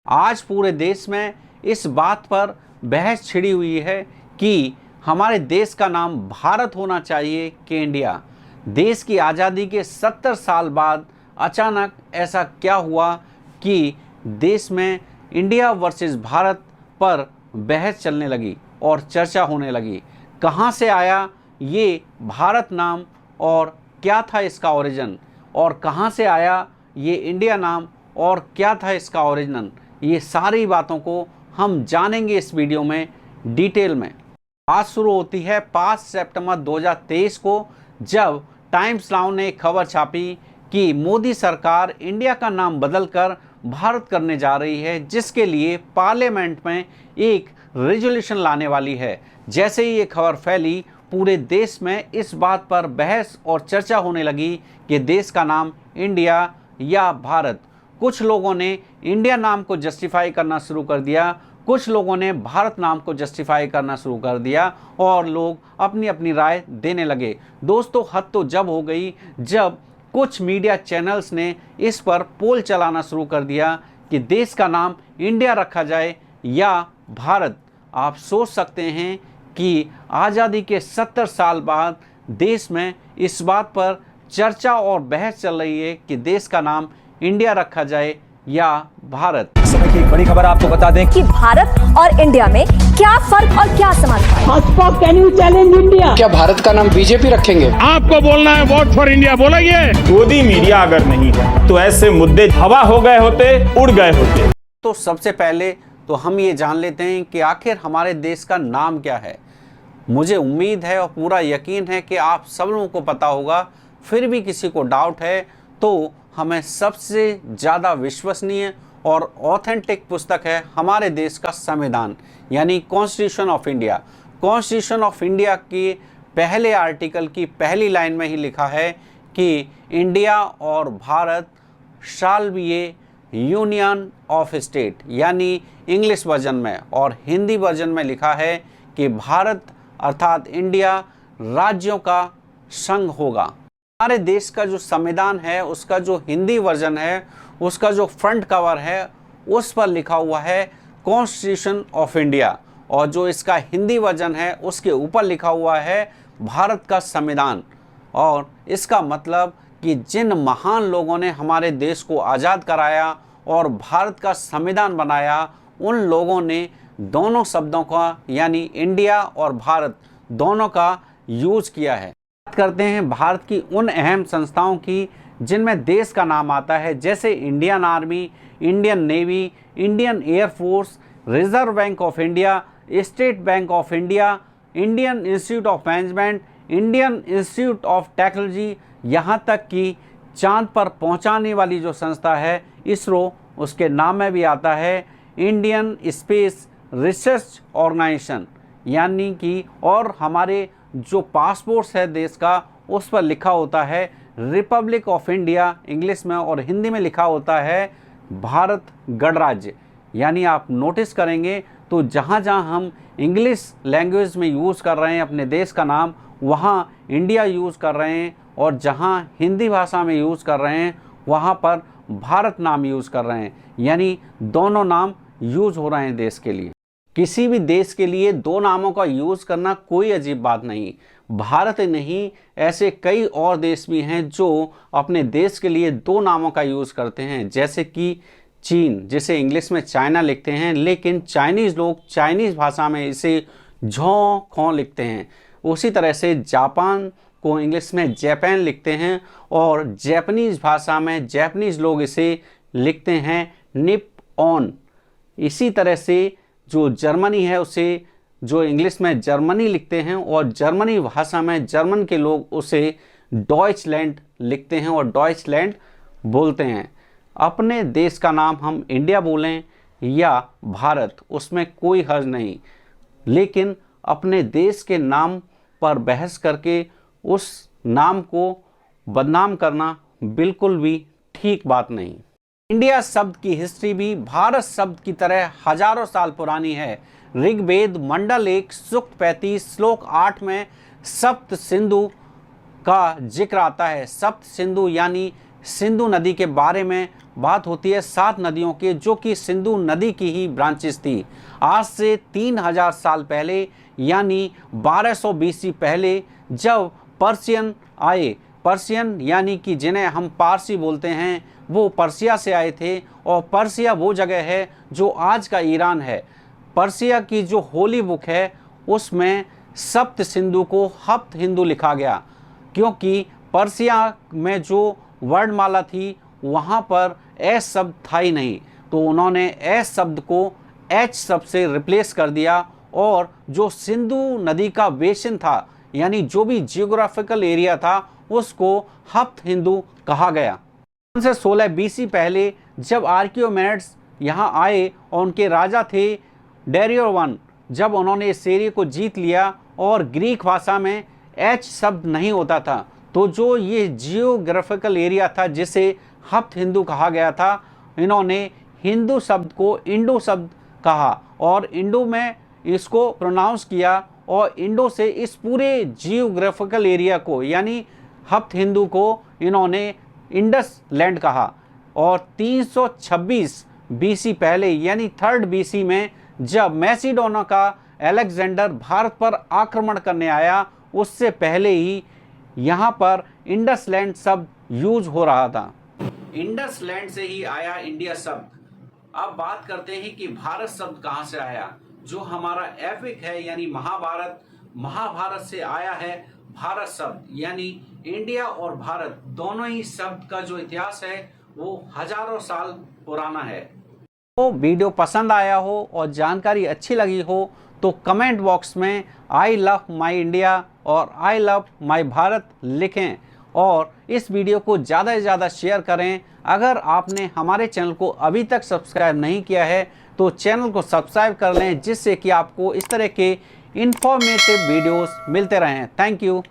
आज पूरे देश में इस बात पर बहस छिड़ी हुई है कि हमारे देश का नाम भारत होना चाहिए कि इंडिया। देश की आज़ादी के 70 साल बाद अचानक ऐसा क्या हुआ कि देश में इंडिया वर्सेस भारत पर बहस चलने लगी और चर्चा होने लगी। कहाँ से आया ये भारत नाम और क्या था इसका ओरिजिन, और कहाँ से आया ये इंडिया नाम और क्या था इसका ओरिजिन, ये सारी बातों को हम जानेंगे इस वीडियो में डिटेल में। बात शुरू होती है 5 सितंबर 2023 को, जब टाइम्स नाउ ने एक खबर छापी कि मोदी सरकार इंडिया का नाम बदलकर भारत करने जा रही है, जिसके लिए पार्लियामेंट में एक रेजोल्यूशन लाने वाली है। जैसे ही ये खबर फैली, पूरे देश में इस बात पर बहस और चर्चा होने लगी कि देश का नाम इंडिया या भारत। कुछ लोगों ने इंडिया नाम को जस्टिफाई करना शुरू कर दिया, कुछ लोगों ने भारत नाम को जस्टिफाई करना शुरू कर दिया और लोग अपनी अपनी राय देने लगे। दोस्तों, हद तो जब हो गई जब कुछ मीडिया चैनल्स ने इस पर पोल चलाना शुरू कर दिया कि देश का नाम इंडिया रखा जाए या भारत। आप सोच सकते हैं कि आज़ादी के 70 साल बाद देश में इस बात पर चर्चा और बहस चल रही है कि देश का नाम इंडिया रखा जाए या भारत। समय की एक बड़ी खबर आपको बता दें कि भारत और इंडिया में क्या फर्क और क्या समानता है। Bhajpa can you challenge India? क्या भारत का नाम बीजेपी रखेंगे? आपको बोलना है वोट फॉर इंडिया बोलेंगे। गोदी मीडिया अगर नहीं है तो ऐसे मुद्दे हवा हो गए होते, उड़ गए होते। तो सबसे पहले तो हम ये जान लेते हैं कि आखिर हमारे देश का नाम क्या है। मुझे उम्मीद है और पूरा यकीन है कि आप सब लोगों को पता होगा, फिर भी किसी को डाउट है तो हमें सबसे ज़्यादा विश्वसनीय और ऑथेंटिक पुस्तक है हमारे देश का संविधान, यानी constitution of India. Constitution of India के पहले आर्टिकल की पहली लाइन में ही लिखा है कि इंडिया और Bharat shall be A union of state, यानी इंग्लिश वर्जन में, और हिंदी वर्जन में लिखा है कि भारत अर्थात इंडिया राज्यों का संघ होगा। हमारे देश का जो संविधान है उसका जो हिंदी वर्जन है, उसका जो फ्रंट कवर है उस पर लिखा हुआ है कॉन्स्टिट्यूशन ऑफ इंडिया, और जो इसका हिंदी वर्जन है उसके ऊपर लिखा हुआ है भारत का संविधान। और इसका मतलब कि जिन महान लोगों ने हमारे देश को आज़ाद कराया और भारत का संविधान बनाया, उन लोगों ने दोनों शब्दों का, यानी इंडिया और भारत दोनों का यूज किया है। बात करते हैं भारत की उन अहम संस्थाओं की जिनमें देश का नाम आता है, जैसे Indian army, Indian navy, Indian air force, reserve bank of India, state bank of India, Indian institute of management, Indian institute of technology, यहाँ तक कि चांद पर पहुँचाने वाली जो संस्था है इसरो, उसके नाम में भी आता है इंडियन स्पेस रिसर्च ऑर्गेनाइजेशन, यानी कि, और हमारे जो पासपोर्ट्स है देश का उस पर लिखा होता है रिपब्लिक ऑफ इंडिया इंग्लिश में, और हिंदी में लिखा होता है भारत गणराज्य। यानी आप नोटिस करेंगे तो जहाँ जहाँ हम इंग्लिश लैंग्वेज में यूज़ कर रहे हैं अपने देश का नाम, वहाँ इंडिया यूज़ कर रहे हैं, और जहाँ हिंदी भाषा में यूज़ कर रहे हैं वहाँ पर भारत नाम यूज़ कर रहे हैं। यानी दोनों नाम यूज़ हो रहे हैं देश के लिए। किसी भी देश के लिए दो नामों का यूज़ करना कोई अजीब बात नहीं। भारत नहीं, ऐसे कई और देश भी हैं जो अपने देश के लिए दो नामों का यूज़ करते हैं, जैसे कि चीन, जिसे इंग्लिश में चाइना लिखते हैं, लेकिन चाइनीज़ लोग चाइनीज़ भाषा में इसे झों खों लिखते हैं। उसी तरह से जापान को इंग्लिश में जापान लिखते हैं, और जापानीज़ भाषा में जापानीज़ लोग इसे लिखते हैं निप्पॉन। इसी तरह से जो जर्मनी है उसे जो इंग्लिश में जर्मनी लिखते हैं, और जर्मनी भाषा में जर्मन के लोग उसे डॉइचलैंड लिखते हैं और डॉइचलैंड बोलते हैं। अपने देश का नाम हम इंडिया बोलें या भारत, उसमें कोई हर्ज नहीं, लेकिन अपने देश के नाम पर बहस करके उस नाम को बदनाम करना बिल्कुल भी ठीक बात नहीं। इंडिया शब्द की हिस्ट्री भी भारत शब्द की तरह हजारों साल पुरानी है। ऋग्वेद मंडल 1 सूक्त 35 श्लोक 8 में सप्त सिंधु का जिक्र आता है। सप्त सिंधु यानी सिंधु नदी के बारे में बात होती है 7 नदियों की, जो कि सिंधु नदी की ही ब्रांचेस थी। आज से 3000 साल पहले यानी 1200 BC पहले जब पर्शियन आए, पर्शियन यानी कि जिन्हें हम पारसी बोलते हैं, वो पर्सिया से आए थे। और पर्सिया वो जगह है जो आज का ईरान है। पर्सिया की जो होली बुक है उसमें सप्त सिंधु को हप्त हिंदू लिखा गया, क्योंकि पर्सिया में जो वर्णमाला थी वहाँ पर एस शब्द था ही नहीं, तो उन्होंने एस शब्द को एच शब्द से रिप्लेस कर दिया और जो सिंधु नदी का बेसिन था यानी जो भी जियोग्राफिकल एरिया था उसको हप्त हिंदू कहा गया। 16 BC पहले जब आर्कियोमेनिड्स यहाँ आए और उनके राजा थे डेरियो I, जब उन्होंने इस एरिया को जीत लिया और ग्रीक भाषा में एच शब्द नहीं होता था, तो जो ये जियोग्राफिकल एरिया था जिसे हप्त हिंदू कहा गया था, इन्होंने हिंदू शब्द को इंडो शब्द कहा और इंडो में इसको प्रोनाउंस किया और इंडो से इस पूरे जियोग्राफिकल एरिया को यानी हप्त हिंदू को इन्होंने इंडस लैंड कहा। और 326 BC पहले यानी 3rd BC में जब मैसिडोना का अलेक्जेंडर भारत पर आक्रमण करने आया, उससे पहले ही यहाँ पर इंडस लैंड शब्द यूज हो रहा था। इंडस लैंड से ही आया इंडिया शब्द। अब बात करते हैं कि भारत शब्द कहाँ से आया। जो हमारा एपिक है यानी महाभारत, महाभारत से आया है भारत शब्द, यानी इंडिया और भारत दोनों ही शब्द का जो इतिहास है वो हजारों साल पुराना है। तो वीडियो पसंद आया हो और जानकारी अच्छी लगी हो तो कमेंट बॉक्स में आई लव माई इंडिया और आई लव माई भारत लिखें और इस वीडियो को ज़्यादा से ज़्यादा शेयर करें। अगर आपने हमारे चैनल को अभी तक सब्सक्राइब नहीं किया है तो चैनल को सब्सक्राइब कर लें, जिससे कि आपको इस तरह के इंफॉर्मेटिव वीडियोस मिलते रहें। Thank you.